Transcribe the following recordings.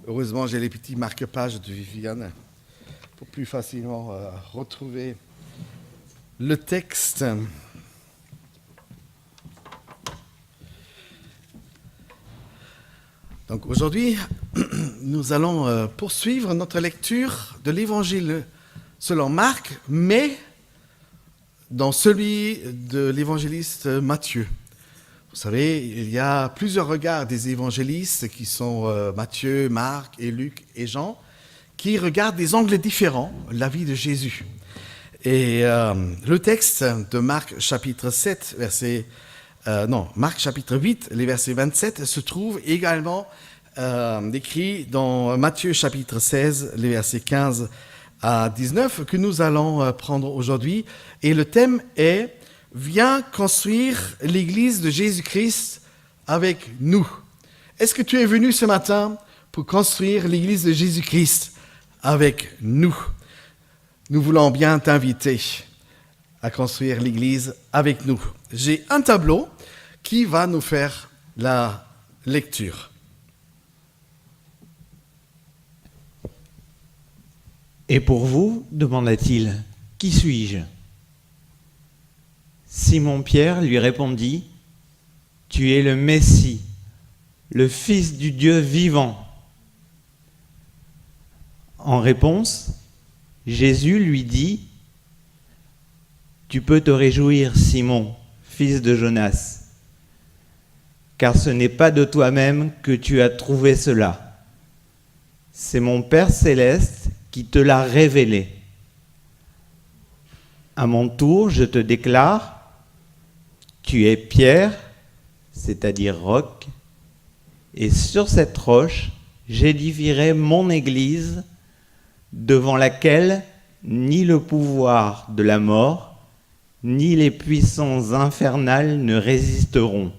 Heureusement, j'ai les petits marque-pages de Viviane pour plus facilement retrouver le texte. Donc aujourd'hui, nous allons poursuivre notre lecture de l'Évangile selon Marc, mais dans celui de l'évangéliste Matthieu. Vous savez, il y a plusieurs regards des évangélistes qui sont Matthieu, Marc et Luc et Jean, qui regardent des angles différents la vie de Jésus. Et le texte de Marc chapitre 8, les versets 27, se trouve également décrit dans Matthieu chapitre 16, les versets 15 à 19, que nous allons prendre aujourd'hui. Et le thème est « Viens construire l'Église de Jésus-Christ avec nous ». Est-ce que tu es venu ce matin pour construire l'Église de Jésus-Christ avec nous? Nous voulons bien t'inviter à construire l'Église avec nous. J'ai un tableau qui va nous faire la lecture. Et pour vous, demanda-t-il, qui suis-je ? Simon-Pierre lui répondit, tu es le Messie, le Fils du Dieu vivant. En réponse, Jésus lui dit, tu peux te réjouir, Simon, fils de Jonas, car ce n'est pas de toi-même que tu as trouvé cela. C'est mon Père céleste qui te l'a révélé. À mon tour, je te déclare, tu es Pierre, c'est-à-dire roc, et sur cette roche, j'édifierai mon Église, devant laquelle ni le pouvoir de la mort, ni les puissances infernales ne résisteront.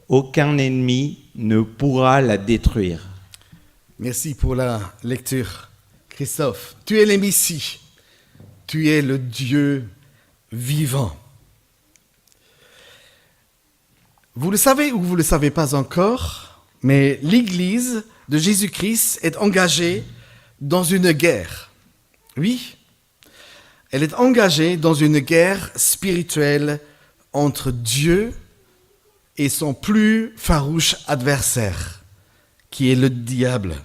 Aucun ennemi ne pourra la détruire. Merci pour la lecture, Christophe. Tu es le Messie, tu es le Dieu vivant. Vous le savez ou vous ne le savez pas encore, mais l'Église de Jésus-Christ est engagée dans une guerre. Oui, elle est engagée dans une guerre spirituelle entre Dieu et son plus farouche adversaire, qui est le diable.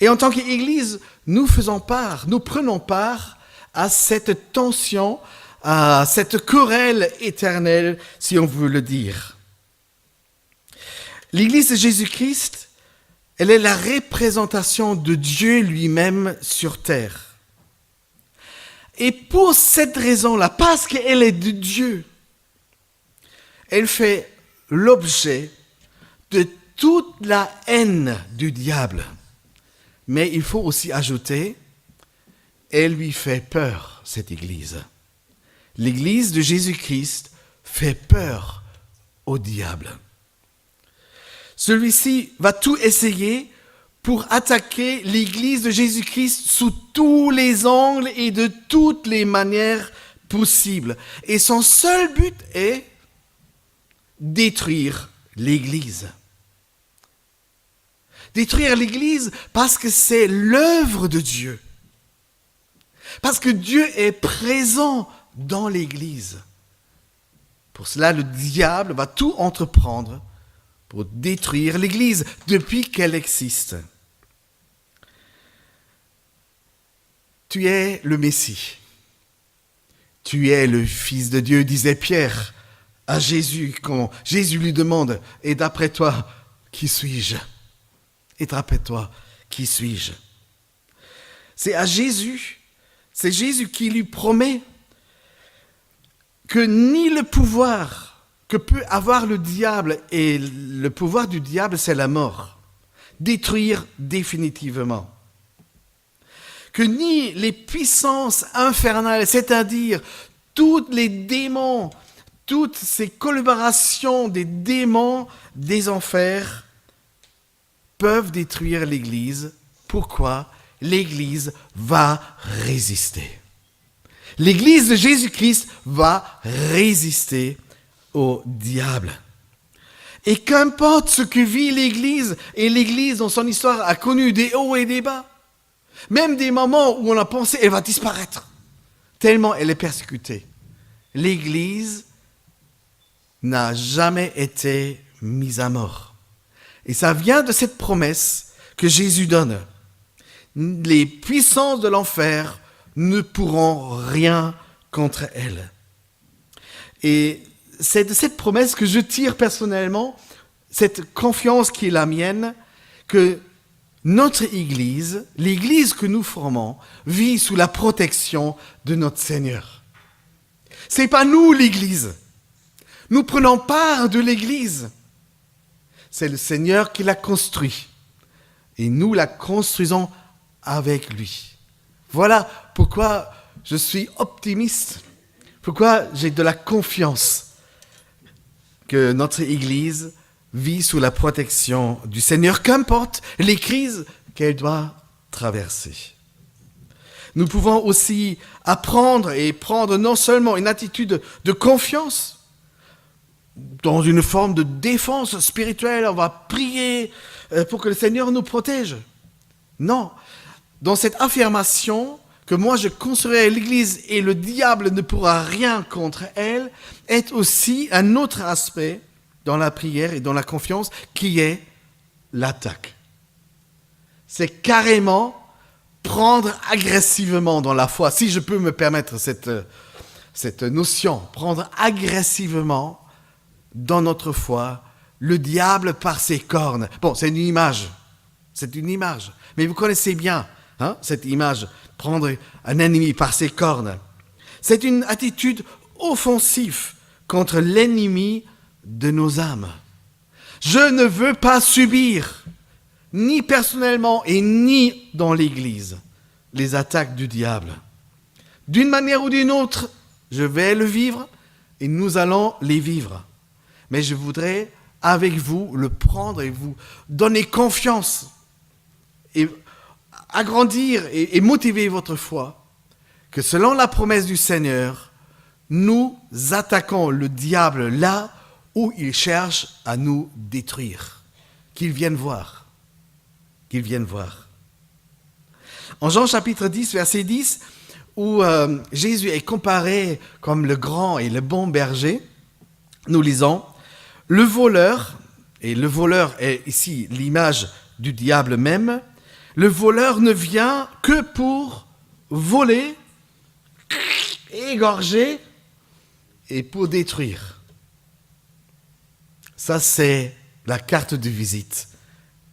Et en tant qu'Église, nous prenons part à cette tension, à cette querelle éternelle, si on veut le dire. L'Église de Jésus-Christ, elle est la représentation de Dieu lui-même sur terre. Et pour cette raison-là, parce qu'elle est de Dieu, elle fait l'objet de toute la haine du diable. Mais il faut aussi ajouter, elle lui fait peur, cette Église. L'Église de Jésus-Christ fait peur au diable. Celui-ci va tout essayer pour attaquer l'Église de Jésus-Christ sous tous les angles et de toutes les manières possibles. Et son seul but est détruire l'Église. Détruire l'Église parce que c'est l'œuvre de Dieu. Parce que Dieu est présent dans l'Église. Pour cela, le diable va tout entreprendre pour détruire l'Église depuis qu'elle existe. Tu es le Messie. Tu es le Fils de Dieu, disait Pierre à Jésus quand Jésus lui demande « Et d'après toi, qui suis-je » Et d'après toi, qui suis-je? C'est Jésus qui lui promet que ni le pouvoir que peut avoir le diable, et le pouvoir du diable, c'est la mort, détruire définitivement. Que ni les puissances infernales, c'est-à-dire tous les démons, toutes ces collaborations des démons des enfers, peuvent détruire l'Église. Pourquoi? L'Église va résister. L'Église de Jésus-Christ va résister au diable. Et qu'importe ce que vit l'Église, et l'Église dans son histoire a connu des hauts et des bas, même des moments où on a pensé qu'elle va disparaître, tellement elle est persécutée. L'Église n'a jamais été mise à mort. Et ça vient de cette promesse que Jésus donne. Les puissances de l'enfer ne pourront rien contre elle. Et c'est de cette promesse que je tire personnellement, cette confiance qui est la mienne, que notre Église, l'Église que nous formons, vit sous la protection de notre Seigneur. C'est pas nous l'Église. Nous prenons part de l'Église. C'est le Seigneur qui l'a construit. Et nous la construisons avec lui. Voilà pourquoi je suis optimiste. Pourquoi j'ai de la confiance que notre Église vit sous la protection du Seigneur, qu'importe les crises qu'elle doit traverser. Nous pouvons aussi apprendre et prendre non seulement une attitude de confiance, dans une forme de défense spirituelle, on va prier pour que le Seigneur nous protège. Non, dans cette affirmation que moi je construirai l'Église et le diable ne pourra rien contre elle, est aussi un autre aspect dans la prière et dans la confiance qui est l'attaque. C'est carrément prendre agressivement dans la foi, si je peux me permettre cette notion, prendre agressivement dans notre foi le diable par ses cornes. Bon, c'est une image, mais vous connaissez bien cette image, prendre un ennemi par ses cornes. C'est une attitude offensive contre l'ennemi de nos âmes. Je ne veux pas subir, ni personnellement et ni dans l'Église, les attaques du diable. D'une manière ou d'une autre, je vais le vivre et nous allons les vivre. Mais je voudrais, avec vous, le prendre et vous donner confiance et agrandir et motiver votre foi, que selon la promesse du Seigneur, nous attaquons le diable là où il cherche à nous détruire. Qu'il vienne voir. Qu'il vienne voir. En Jean chapitre 10, verset 10, où Jésus est comparé comme le grand et le bon berger, nous lisons « Le voleur », et le voleur est ici l'image du diable même, le voleur ne vient que pour voler, égorger et pour détruire. Ça, c'est la carte de visite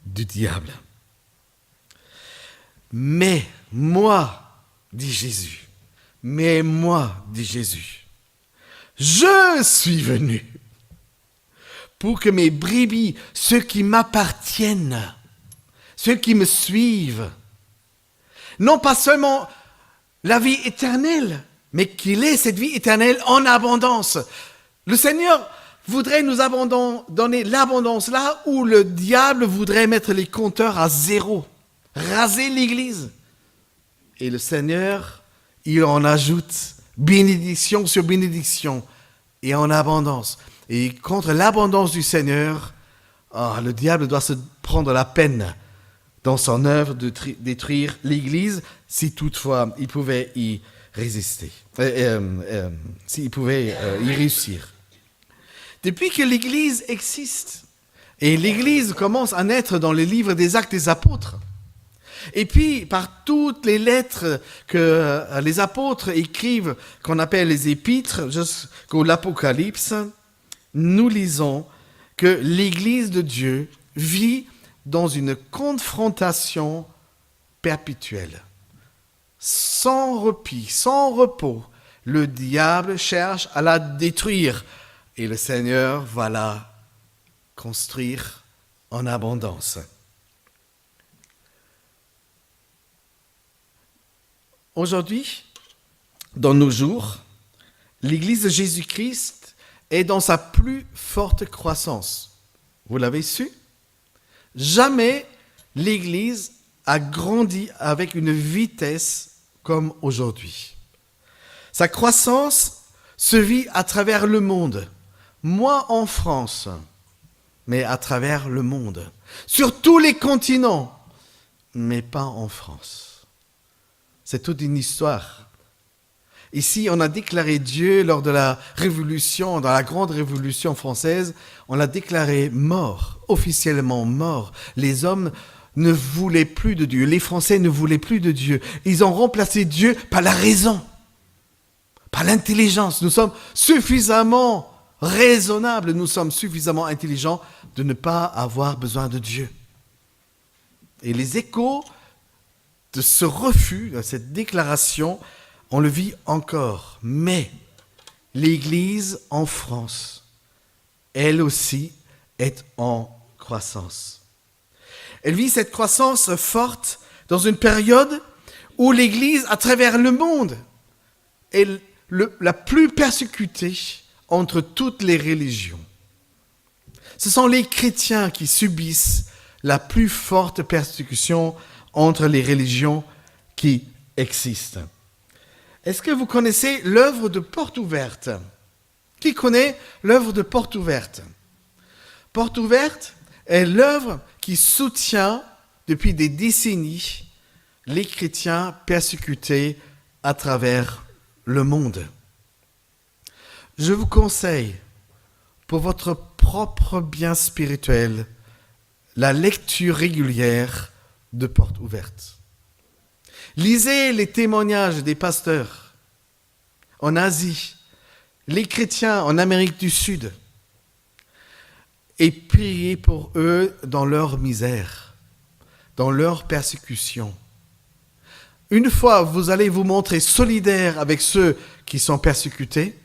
du diable. Mais moi, dit Jésus, je suis venu pour que mes brebis, ceux qui m'appartiennent, ceux qui me suivent, non pas seulement la vie éternelle, mais qu'il ait cette vie éternelle en abondance. Le Seigneur voudrait nous donner l'abondance là où le diable voudrait mettre les compteurs à zéro, raser l'Église. Et le Seigneur, il en ajoute bénédiction sur bénédiction et en abondance. Et contre l'abondance du Seigneur, le diable doit se prendre la peine dans son œuvre de détruire l'Église, si toutefois il pouvait y résister, s'il pouvait y réussir. Depuis que l'Église existe, et l'Église commence à naître dans les livres des Actes des Apôtres, et puis par toutes les lettres que les apôtres écrivent, qu'on appelle les épîtres, jusqu'au l'Apocalypse, nous lisons que l'Église de Dieu vit dans une confrontation perpétuelle. Sans répit, sans repos, le diable cherche à la détruire et le Seigneur va la construire en abondance. Aujourd'hui, dans nos jours, l'Église de Jésus-Christ est dans sa plus forte croissance. Vous l'avez su? Jamais l'Église a grandi avec une vitesse comme aujourd'hui. Sa croissance se vit à travers le monde. Moi en France, mais à travers le monde. Sur tous les continents, mais pas en France. C'est toute une histoire. Ici, on a déclaré Dieu lors de la Révolution, dans la grande Révolution française, on l'a déclaré mort, officiellement mort. Les hommes ne voulaient plus de Dieu, les Français ne voulaient plus de Dieu. Ils ont remplacé Dieu par la raison, par l'intelligence. Nous sommes suffisamment raisonnables, nous sommes suffisamment intelligents de ne pas avoir besoin de Dieu. Et les échos de ce refus, de cette déclaration, on le vit encore. Mais l'Église en France, elle aussi, est en croissance. Elle vit cette croissance forte dans une période où l'Église, à travers le monde, est la plus persécutée entre toutes les religions. Ce sont les chrétiens qui subissent la plus forte persécution entre les religions qui existent. Est-ce que vous connaissez l'œuvre de Porte Ouverte? Qui connaît l'œuvre de Porte Ouverte? Porte Ouverte est l'œuvre qui soutient depuis des décennies les chrétiens persécutés à travers le monde. Je vous conseille, pour votre propre bien spirituel, la lecture régulière de Porte Ouverte. Lisez les témoignages des pasteurs en Asie, les chrétiens en Amérique du Sud, et priez pour eux dans leur misère, dans leur persécution. Une fois, vous allez vous montrer solidaire avec ceux qui sont persécutés,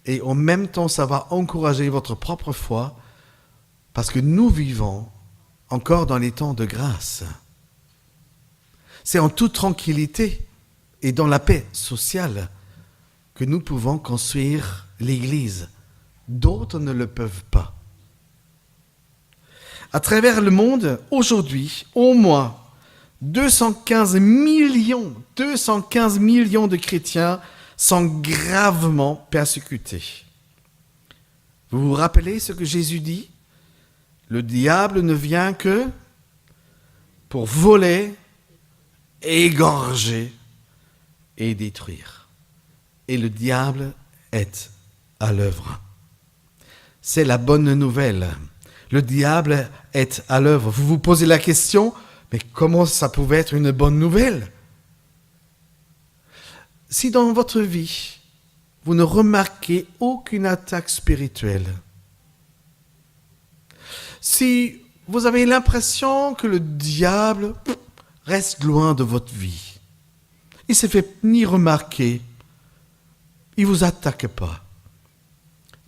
et en même temps, ça va encourager votre propre foi, parce que nous vivons encore dans les temps de grâce. C'est en toute tranquillité et dans la paix sociale que nous pouvons construire l'Église. D'autres ne le peuvent pas. À travers le monde, aujourd'hui, au moins 215 millions de chrétiens sont gravement persécutés. Vous vous rappelez ce que Jésus dit? Le diable ne vient que pour voler, égorger et détruire. Et le diable est à l'œuvre. C'est la bonne nouvelle. Le diable est à l'œuvre. Vous vous posez la question, mais comment ça pouvait être une bonne nouvelle? Si dans votre vie, vous ne remarquez aucune attaque spirituelle, si vous avez l'impression que le diable reste loin de votre vie, il ne se fait ni remarquer, il ne vous attaque pas,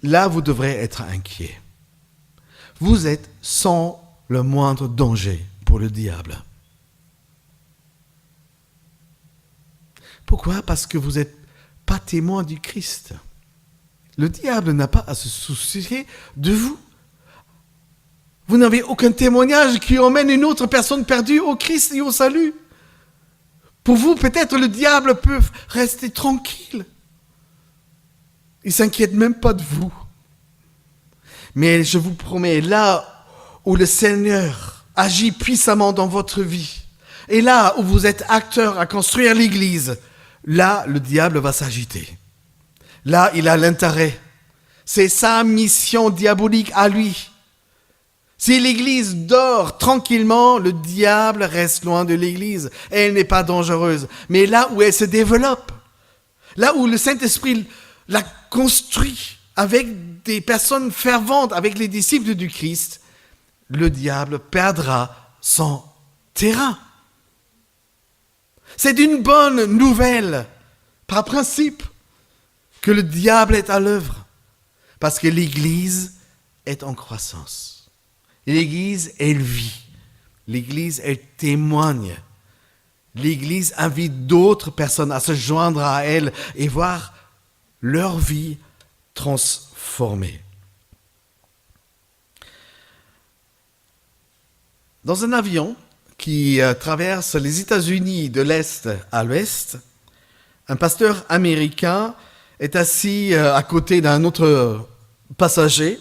là vous devrez être inquiet. Vous êtes sans le moindre danger pour le diable. Pourquoi? Parce que vous n'êtes pas témoin du Christ. Le diable n'a pas à se soucier de vous. Vous n'avez aucun témoignage qui emmène une autre personne perdue au Christ et au salut. Pour vous, peut-être le diable peut rester tranquille. Il ne s'inquiète même pas de vous. Mais je vous promets, là où le Seigneur agit puissamment dans votre vie, et là où vous êtes acteur à construire l'Église, là, le diable va s'agiter. Là, il a l'intérêt. C'est sa mission diabolique à lui. Si l'Église dort tranquillement, le diable reste loin de l'Église. Et elle n'est pas dangereuse. Mais là où elle se développe, là où le Saint-Esprit la construit avec des personnes ferventes, avec les disciples du Christ, le diable perdra son terrain. C'est une bonne nouvelle, par principe, que le diable est à l'œuvre. Parce que l'Église est en croissance. L'Église, elle vit. L'Église, elle témoigne. L'Église invite d'autres personnes à se joindre à elle et voir leur vie transformée. Dans un avion qui traverse les États-Unis de l'Est à l'Ouest, un pasteur américain est assis à côté d'un autre passager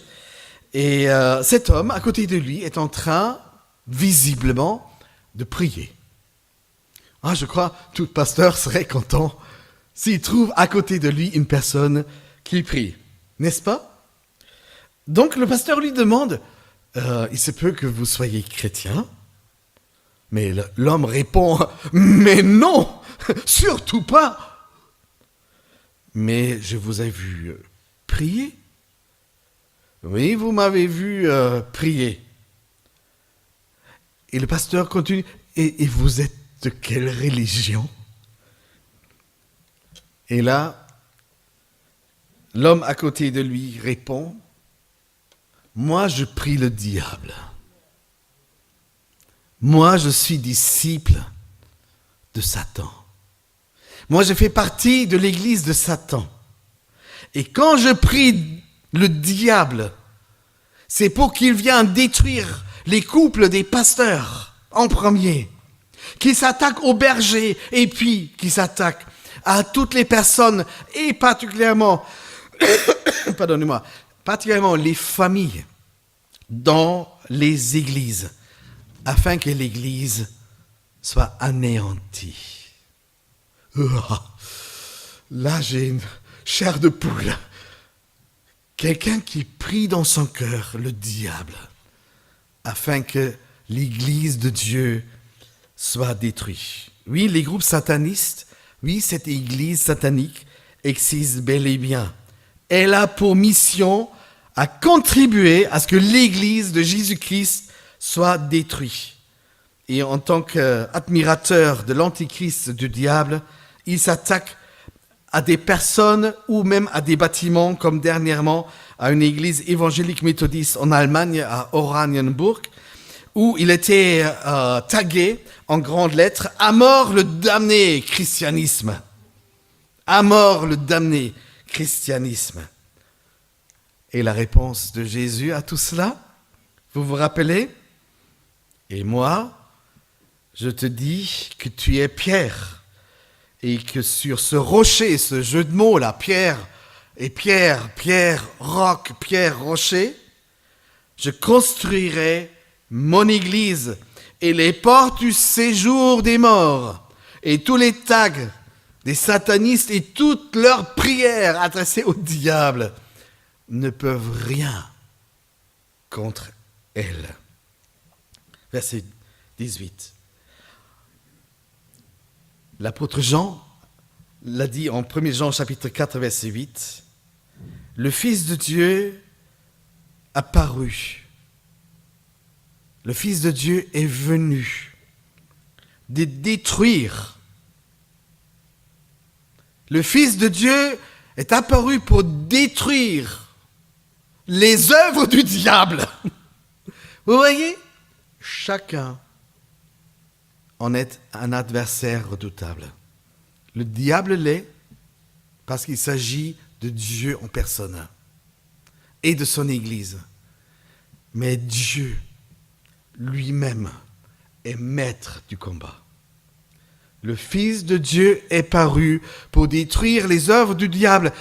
Et cet homme, à côté de lui, est en train, visiblement, de prier. Ah, je crois que tout pasteur serait content s'il trouve à côté de lui une personne qui prie. N'est-ce pas? Donc le pasteur lui demande, il se peut que vous soyez chrétien? Mais l'homme répond, mais non, surtout pas. Mais je vous ai vu prier. Oui, vous m'avez vu prier. Et le pasteur continue, et vous êtes de quelle religion? Et là, l'homme à côté de lui répond, moi je prie le diable. Moi je suis disciple de Satan. Moi je fais partie de l'église de Satan. Et quand je prie le diable, c'est pour qu'il vienne détruire les couples des pasteurs en premier, qu'il s'attaque aux bergers et puis qu'il s'attaque à toutes les personnes et particulièrement, particulièrement les familles dans les églises, afin que l'église soit anéantie. Là, j'ai une chair de poule. Quelqu'un qui prie dans son cœur le diable, afin que l'église de Dieu soit détruite. Oui, les groupes satanistes, oui, cette église satanique existe bel et bien. Elle a pour mission à contribuer à ce que l'église de Jésus-Christ soit détruite. Et en tant qu'admirateur de l'antichrist du diable, il s'attaque à des personnes ou même à des bâtiments, comme dernièrement à une église évangélique méthodiste en Allemagne, à Oranienburg, où il était tagué en grandes lettres « À mort le damné christianisme ». À mort le damné christianisme. Et la réponse de Jésus à tout cela, vous vous rappelez? Et moi, je te dis que tu es Pierre, et que sur ce rocher, ce jeu de mots là, Pierre, roc, Pierre, rocher, je construirai mon église et les portes du séjour des morts et tous les tags des satanistes et toutes leurs prières adressées au diable ne peuvent rien contre elle. Verset 18. L'apôtre Jean l'a dit en 1 Jean chapitre 4 verset 8. Le Fils de Dieu a paru. Le Fils de Dieu est venu de détruire. Le Fils de Dieu est apparu pour détruire les œuvres du diable. Vous voyez? Chacun en est un adversaire redoutable. Le diable l'est parce qu'il s'agit de Dieu en personne et de son Église. Mais Dieu lui-même est maître du combat. Le Fils de Dieu est paru pour détruire les œuvres du diable,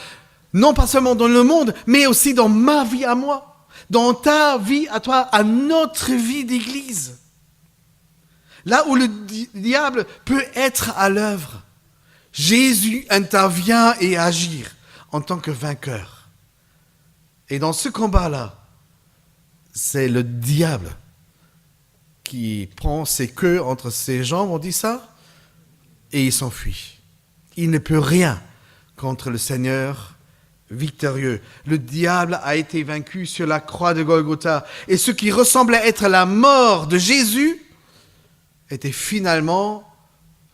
non pas seulement dans le monde, mais aussi dans ma vie à moi, dans ta vie à toi, à notre vie d'Église. Là où le diable peut être à l'œuvre, Jésus intervient et agit en tant que vainqueur. Et dans ce combat-là, c'est le diable qui prend ses queues entre ses jambes, on dit ça, et il s'enfuit. Il ne peut rien contre le Seigneur victorieux. Le diable a été vaincu sur la croix de Golgotha. Et ce qui ressemblait être la mort de Jésus était finalement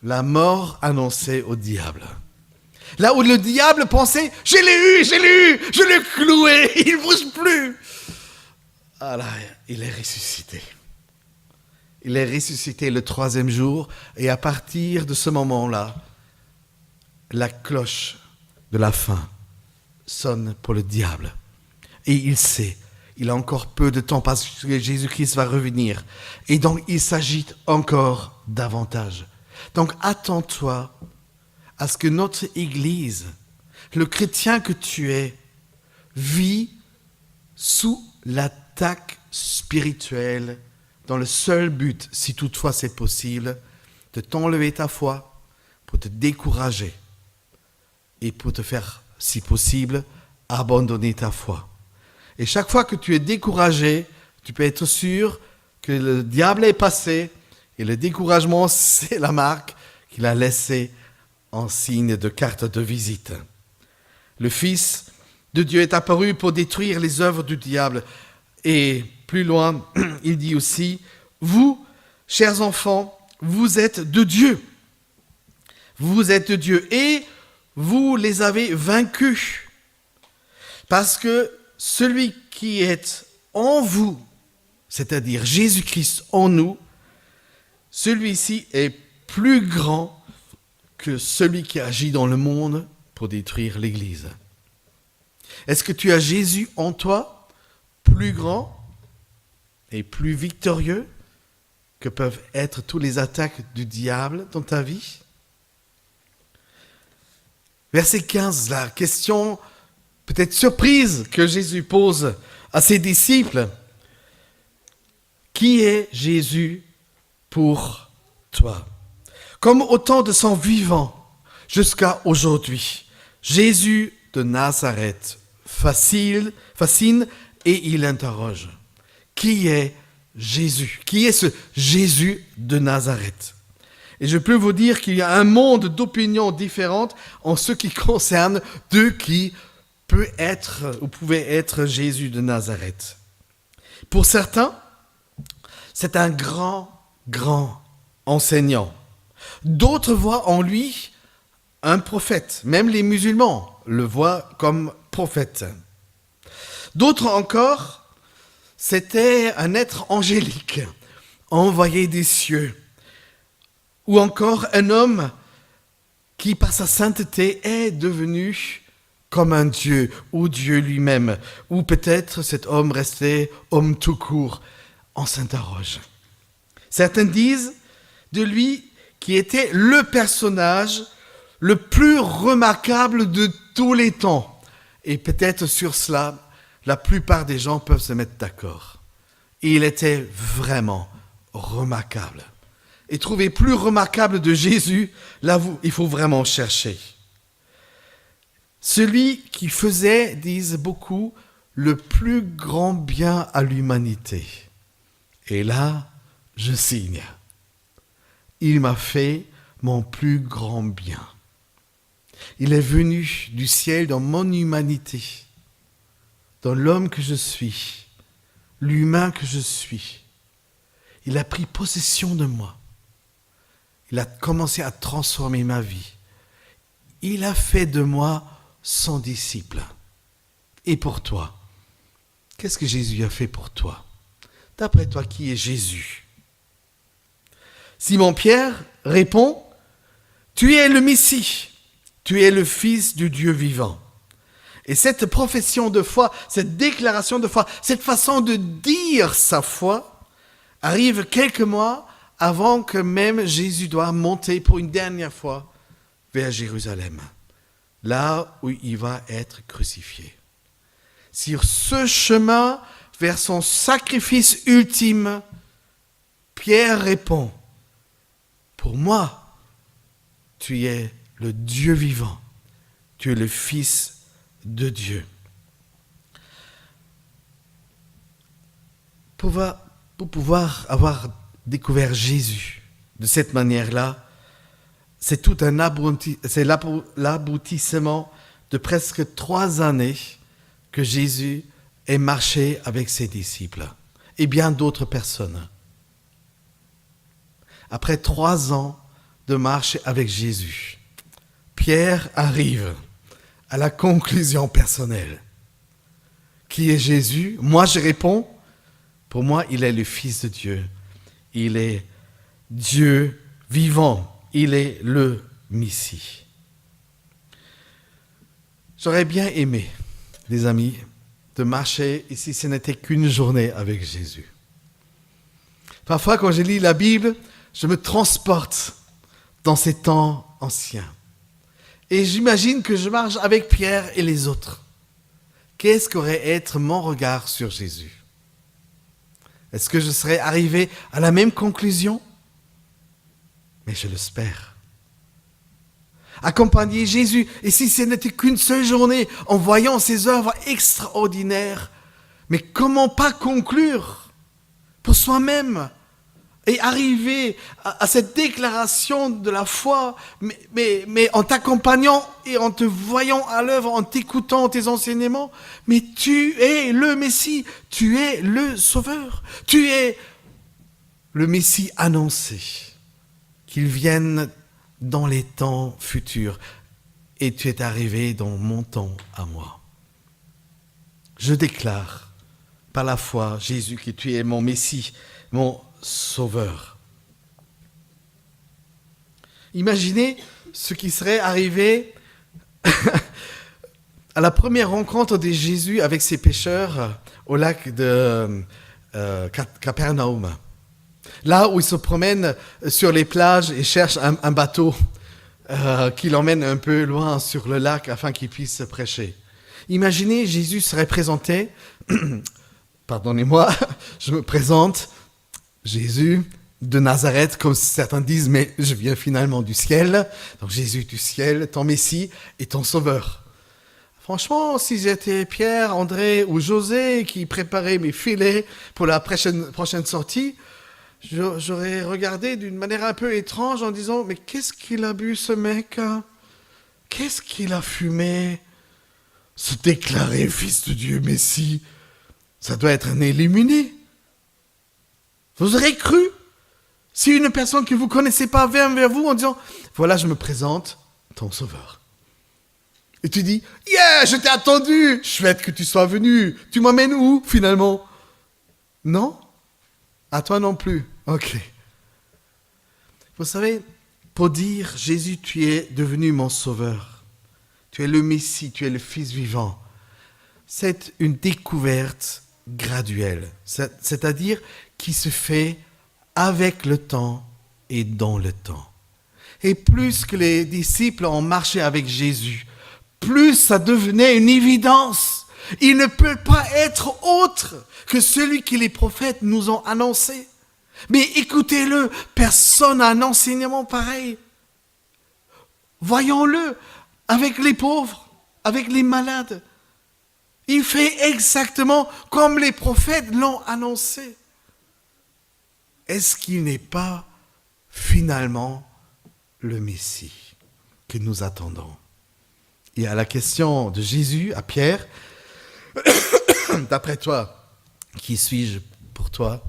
la mort annoncée au diable. Là où le diable pensait, je l'ai cloué, il ne bouge plus. Ah là, il est ressuscité. Il est ressuscité le 3e jour, et à partir de ce moment-là, la cloche de la fin sonne pour le diable. Et il sait, il a encore peu de temps parce que Jésus-Christ va revenir. Et donc, il s'agite encore davantage. Donc, attends-toi à ce que notre Église, le chrétien que tu es, vit sous la attaques spirituelles dans le seul but, si toutefois c'est possible, de t'enlever ta foi, pour te décourager et pour te faire, si possible, abandonner ta foi. Et chaque fois que tu es découragé, tu peux être sûr que le diable est passé et le découragement, c'est la marque qu'il a laissée en signe de carte de visite. Le Fils de Dieu est apparu pour détruire les œuvres du diable. Et plus loin, il dit aussi, vous, chers enfants, vous êtes de Dieu. Vous êtes de Dieu et vous les avez vaincus. Parce que celui qui est en vous, c'est-à-dire Jésus-Christ en nous, celui-ci est plus grand que celui qui agit dans le monde pour détruire l'Église. Est-ce que tu as Jésus en toi, plus grand et plus victorieux que peuvent être toutes les attaques du diable dans ta vie? Verset 15, la question peut-être surprise que Jésus pose à ses disciples. Qui est Jésus pour toi? Comme au temps de son vivant jusqu'à aujourd'hui, Jésus de Nazareth fascine et il interroge. Qui est Jésus? Qui est ce Jésus de Nazareth? Et je peux vous dire qu'il y a un monde d'opinions différentes en ce qui concerne de qui peut être ou pouvait être Jésus de Nazareth. Pour certains, c'est un grand enseignant. D'autres voient en lui un prophète. Même les musulmans le voient comme prophète. D'autres encore, c'était un être angélique, envoyé des cieux. Ou encore un homme qui, par sa sainteté, est devenu comme un Dieu, ou Dieu lui-même. Ou peut-être cet homme restait homme tout court. On s'interroge. Certains disent de lui qui était le personnage le plus remarquable de tous les temps. Et peut-être sur cela, la plupart des gens peuvent se mettre d'accord. Il était vraiment remarquable. Et trouver plus remarquable de Jésus, là, il faut vraiment chercher. Celui qui faisait, disent beaucoup, le plus grand bien à l'humanité. Et là, je signe. Il m'a fait mon plus grand bien. Il est venu du ciel dans mon humanité, dans l'homme que je suis, l'humain que je suis. Il a pris possession de moi. Il a commencé à transformer ma vie. Il a fait de moi son disciple. Et pour toi, qu'est-ce que Jésus a fait pour toi? D'après toi, qui est Jésus? Simon-Pierre répond, tu es le Messie, tu es le Fils du Dieu vivant. Et cette profession de foi, cette déclaration de foi, cette façon de dire sa foi, arrive quelques mois avant que même Jésus doit monter pour une dernière fois vers Jérusalem, là où il va être crucifié. Sur ce chemin vers son sacrifice ultime, Pierre répond, pour moi, tu es le Dieu vivant, tu es le Fils de Dieu. Pour pouvoir avoir découvert Jésus de cette manière-là, c'est tout c'est l'aboutissement de presque 3 années que Jésus ait marché avec ses disciples et bien d'autres personnes. Après 3 ans de marche avec Jésus, Pierre arrive à la conclusion personnelle. Qui est Jésus? Moi, je réponds, pour moi, il est le Fils de Dieu. Il est Dieu vivant. Il est le Messie. J'aurais bien aimé, les amis, de marcher ici, ce n'était qu'une journée avec Jésus. Parfois, quand je lis la Bible, je me transporte dans ces temps anciens. Et j'imagine que je marche avec Pierre et les autres. Qu'est-ce qu'aurait être mon regard sur Jésus? Est-ce que je serais arrivé à la même conclusion? Mais je l'espère. Accompagner Jésus, et si ce n'était qu'une seule journée, en voyant ses œuvres extraordinaires, mais comment pas conclure pour soi-même et arriver à cette déclaration de la foi, mais en t'accompagnant et en te voyant à l'œuvre, en t'écoutant tes enseignements, mais tu es le Messie, tu es le Sauveur, tu es le Messie annoncé, qu'il vienne dans les temps futurs, et tu es arrivé dans mon temps à moi. Je déclare par la foi, Jésus, que tu es mon Messie, mon Sauveur. Imaginez ce qui serait arrivé à la première rencontre de Jésus avec ses pécheurs au lac de Capernaum. Là où il se promène sur les plages et cherche un bateau qui l'emmène un peu loin sur le lac afin qu'il puisse prêcher. Imaginez, Jésus serait présenté, pardonnez-moi, je me présente, Jésus de Nazareth, comme certains disent, mais je viens finalement du ciel. Donc Jésus du ciel, ton Messie et ton Sauveur. Franchement, si j'étais Pierre, André ou José qui préparait mes filets pour la prochaine sortie, j'aurais regardé d'une manière un peu étrange en disant « Mais qu'est-ce qu'il a bu ce mec? Qu'est-ce qu'il a fumé? Se déclarer fils de Dieu, Messie, ça doit être un illuminé. » Vous aurez cru si une personne que vous ne connaissez pas vient vers vous en disant « Voilà, je me présente, ton Sauveur. » Et tu dis « Yeah, je t'ai attendu, chouette que tu sois venu. Tu m'emmènes où finalement? » Non? À toi non plus. Ok. Vous savez, pour dire Jésus, tu es devenu mon Sauveur. Tu es le Messie, tu es le Fils vivant. C'est une découverte graduelle. C'est-à-dire qui se fait avec le temps et dans le temps. Et plus que les disciples ont marché avec Jésus, plus ça devenait une évidence. Il ne peut pas être autre que celui que les prophètes nous ont annoncé. Mais écoutez-le, personne n'a un enseignement pareil. Voyons-le avec les pauvres, avec les malades. Il fait exactement comme les prophètes l'ont annoncé. Est-ce qu'il n'est pas finalement le Messie que nous attendons? Et à la question de Jésus, à Pierre, d'après toi, qui suis-je pour toi?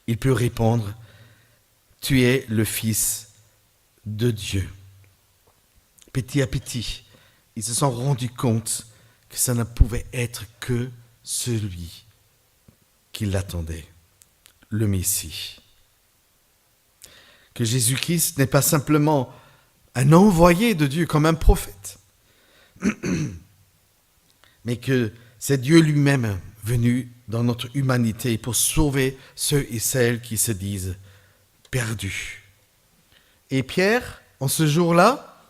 Il peut répondre, tu es le Fils de Dieu. Petit à petit, ils se sont rendus compte que ça ne pouvait être que celui qui l'attendait, le Messie. Que Jésus-Christ n'est pas simplement un envoyé de Dieu comme un prophète, mais que c'est Dieu lui-même venu dans notre humanité pour sauver ceux et celles qui se disent perdus. Et Pierre, en ce jour-là,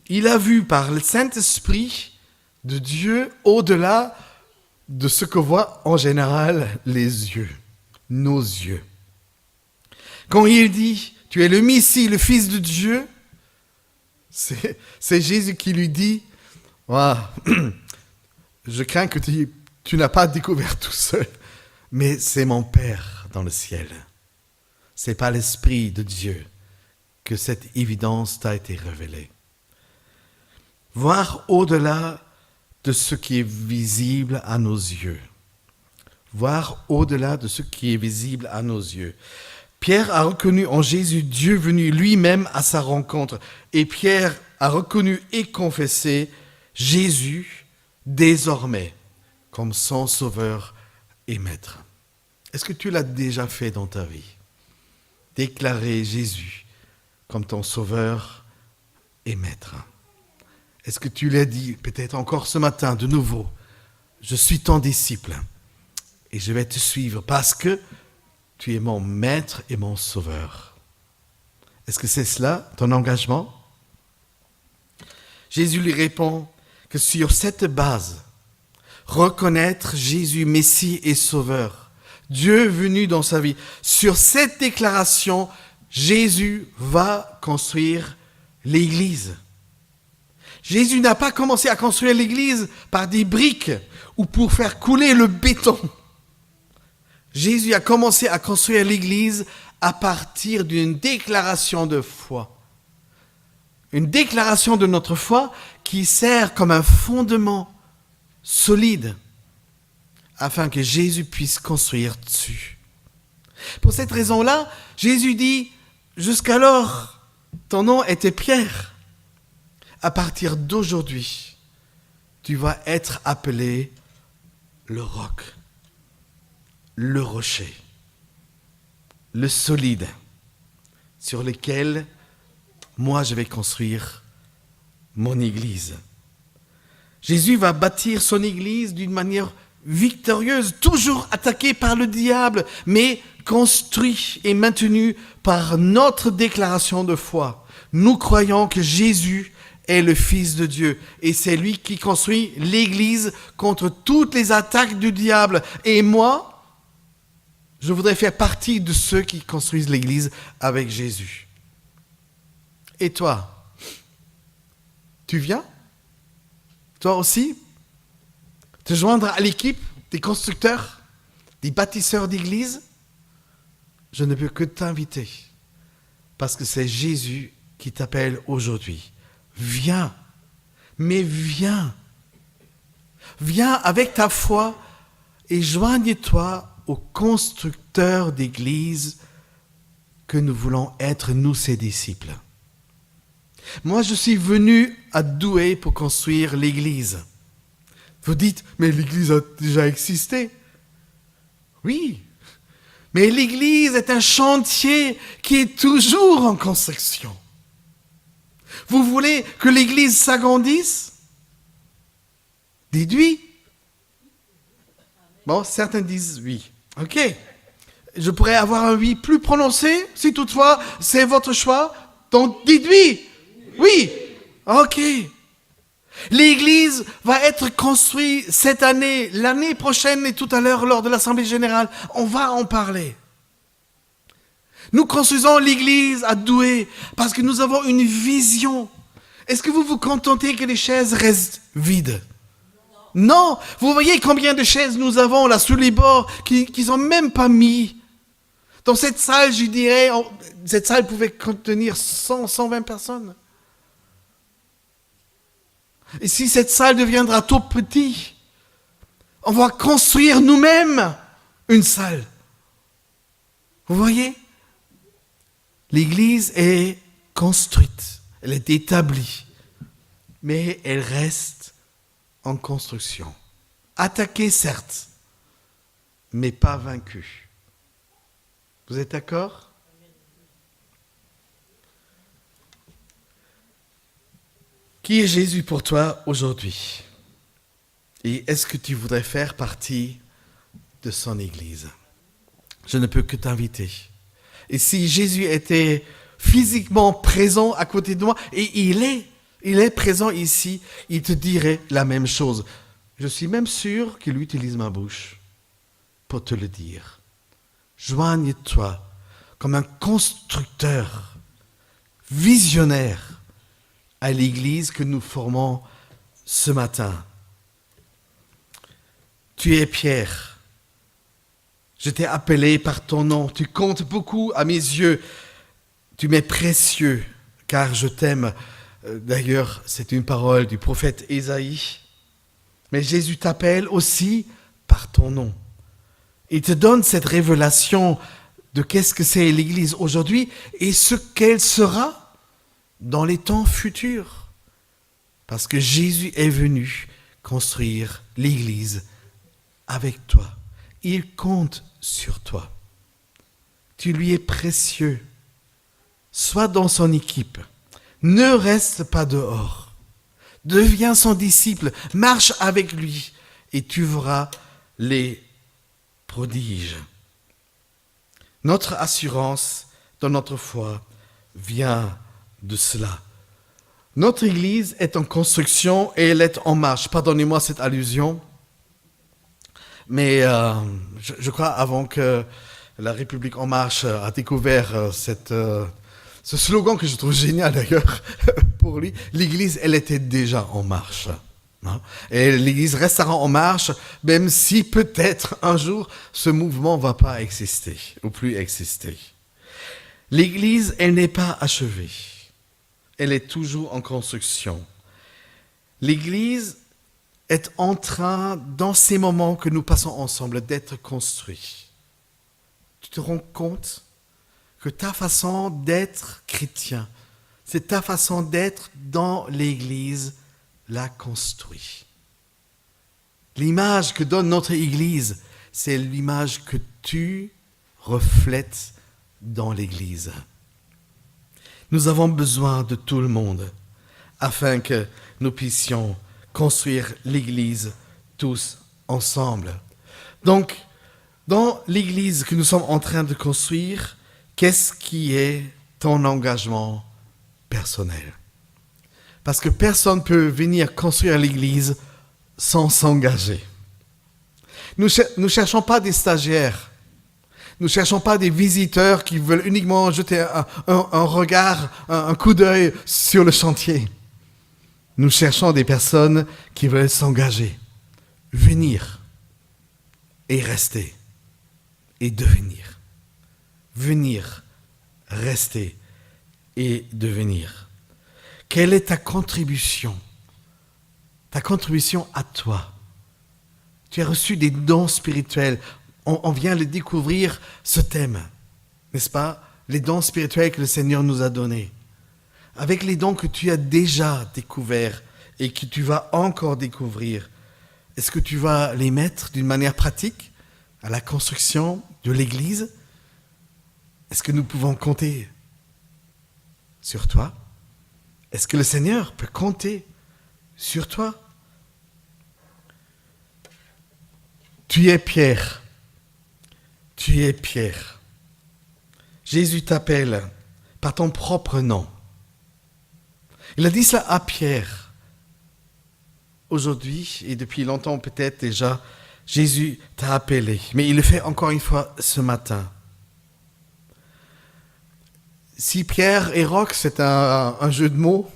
il a vu par le Saint-Esprit de Dieu au-delà de ce que voient en général les yeux, nos yeux. Quand il dit « Tu es le Messie, le Fils de Dieu », c'est Jésus qui lui dit wow, « Je crains que tu n'as pas découvert tout seul, mais c'est mon Père dans le ciel. C'est par l'Esprit de Dieu que cette évidence t'a été révélée. » Voir au-delà de ce qui est visible à nos yeux. Voir au-delà de ce qui est visible à nos yeux. Pierre a reconnu en Jésus Dieu venu lui-même à sa rencontre. Et Pierre a reconnu et confessé Jésus désormais comme son Sauveur et Maître. Est-ce que tu l'as déjà fait dans ta vie? Déclarer Jésus comme ton Sauveur et Maître. Est-ce que tu l'as dit peut-être encore ce matin de nouveau? Je suis ton disciple et je vais te suivre parce que tu es mon Maître et mon Sauveur. Est-ce que c'est cela, ton engagement? Jésus lui répond que sur cette base, reconnaître Jésus Messie et Sauveur, Dieu venu dans sa vie. Sur cette déclaration, Jésus va construire l'Église. Jésus n'a pas commencé à construire l'Église par des briques ou pour faire couler le béton. Jésus a commencé à construire l'Église à partir d'une déclaration de foi. Une déclaration de notre foi qui sert comme un fondement solide afin que Jésus puisse construire dessus. Pour cette raison-là, Jésus dit, jusqu'alors, ton nom était Pierre. À partir d'aujourd'hui, tu vas être appelé le roc, le rocher, le solide, sur lequel moi je vais construire mon Église. Jésus va bâtir son Église d'une manière victorieuse, toujours attaquée par le diable, mais construit et maintenu par notre déclaration de foi. Nous croyons que Jésus est le Fils de Dieu et c'est lui qui construit l'Église contre toutes les attaques du diable. Et moi, je voudrais faire partie de ceux qui construisent l'Église avec Jésus. Et toi, tu viens? Toi aussi? Te joindre à l'équipe des constructeurs, des bâtisseurs d'église? Je ne peux que t'inviter, parce que c'est Jésus qui t'appelle aujourd'hui. Viens, mais viens. Viens avec ta foi et joigne-toi aux constructeurs d'église que nous voulons être, nous, ses disciples. Moi, je suis venu à Douai pour construire l'église. Vous dites, mais l'église a déjà existé. Oui, mais l'église est un chantier qui est toujours en construction. Vous voulez que l'église s'agrandisse? Dites oui. Bon, certains disent oui. Ok. Je pourrais avoir un oui plus prononcé, si toutefois c'est votre choix. Donc dites oui. Oui. Ok. L'église va être construite cette année, l'année prochaine et tout à l'heure lors de l'Assemblée générale. On va en parler. Nous construisons l'église à Douai parce que nous avons une vision. Est-ce que vous vous contentez que les chaises restent vides? Non. Vous voyez combien de chaises nous avons là sous les bords qui sont même pas mis. Dans cette salle, je dirais, cette salle pouvait contenir 100, 120 personnes. Et si cette salle deviendra trop petite, on va construire nous-mêmes une salle. Vous voyez? L'église est construite, elle est établie, mais elle reste en construction. Attaquée, certes, mais pas vaincue. Vous êtes d'accord? Qui est Jésus pour toi aujourd'hui? Et est-ce que tu voudrais faire partie de son Église? Je ne peux que t'inviter. Et si Jésus était physiquement présent à côté de moi, et il est présent ici, il te dirait la même chose. Je suis même sûr qu'il utilise ma bouche pour te le dire. Joigne-toi comme un constructeur visionnaire à l'église que nous formons ce matin. Tu es Pierre. Je t'ai appelé par ton nom. Tu comptes beaucoup à mes yeux. Tu m'es précieux, car je t'aime. D'ailleurs, c'est une parole du prophète Ésaïe. Mais Jésus t'appelle aussi par ton nom. Il te donne cette révélation de qu'est-ce que c'est l'Église aujourd'hui et ce qu'elle sera dans les temps futurs. Parce que Jésus est venu construire l'Église avec toi. Il compte sur toi. Tu lui es précieux. Sois dans son équipe. Ne reste pas dehors. Deviens son disciple. Marche avec lui et tu verras les prodiges. Notre assurance dans notre foi vient de cela. Notre Église est en construction et elle est en marche. Pardonnez-moi cette allusion. Mais je crois avant que la République En Marche a découvert ce slogan que je trouve génial d'ailleurs pour lui, l'Église, elle était déjà en marche. Hein. Et l'Église restera en marche, même si peut-être un jour ce mouvement ne va pas exister ou plus exister. L'Église, elle n'est pas achevée. Elle est toujours en construction. L'Église est en train, dans ces moments que nous passons ensemble, d'être construite. Tu te rends compte que ta façon d'être chrétien, c'est ta façon d'être dans l'Église, la construit. L'image que donne notre Église, c'est l'image que tu reflètes dans l'Église. Nous avons besoin de tout le monde afin que nous puissions construire l'Église tous ensemble. Donc, dans l'Église que nous sommes en train de construire, qu'est-ce qui est ton engagement personnel? Parce que personne ne peut venir construire l'Église sans s'engager. Nous ne cherchons pas des stagiaires. Nous ne cherchons pas des visiteurs qui veulent uniquement jeter un regard, un coup d'œil sur le chantier. Nous cherchons des personnes qui veulent s'engager, venir et rester et devenir. Venir, rester et devenir. Quelle est ta contribution? Ta contribution à toi. Tu as reçu des dons spirituels. On vient de découvrir ce thème, n'est-ce pas? Les dons spirituels que le Seigneur nous a donnés. Avec les dons que tu as déjà découverts et que tu vas encore découvrir, est-ce que tu vas les mettre d'une manière pratique à la construction de l'Église? Est-ce que nous pouvons compter sur toi? Est-ce que le Seigneur peut compter sur toi? Tu es Pierre. Tu es Pierre. Jésus t'appelle par ton propre nom. Il a dit cela à Pierre. Aujourd'hui, et depuis longtemps peut-être déjà, Jésus t'a appelé. Mais il le fait encore une fois ce matin. Si Pierre et Roch, c'est un jeu de mots,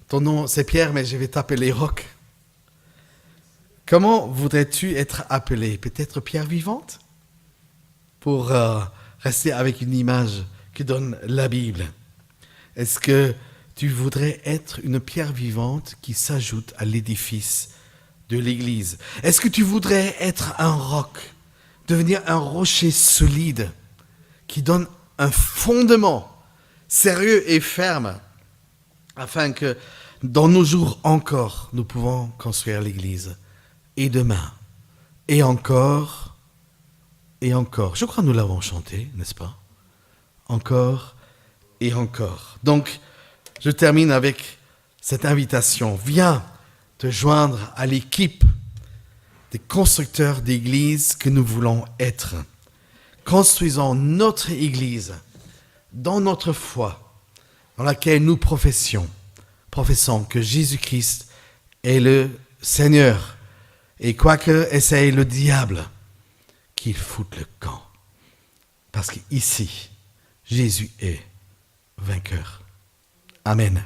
ton nom c'est Pierre, mais je vais t'appeler Roch. Comment voudrais-tu être appelé? Peut-être pierre vivante? Pour rester avec une image que donne la Bible. Est-ce que tu voudrais être une pierre vivante qui s'ajoute à l'édifice de l'Église? Est-ce que tu voudrais être un roc, devenir un rocher solide qui donne un fondement sérieux et ferme afin que dans nos jours encore, nous pouvons construire l'Église? Et demain, et encore, et encore. Je crois que nous l'avons chanté, n'est-ce pas? Encore et encore. Donc, je termine avec cette invitation. Viens te joindre à l'équipe des constructeurs d'église que nous voulons être. Construisons notre Église dans notre foi, dans laquelle nous professons que Jésus-Christ est le Seigneur. Et quoi que essaye le diable, qu'il foute le camp. Parce qu'ici, Jésus est vainqueur. Amen.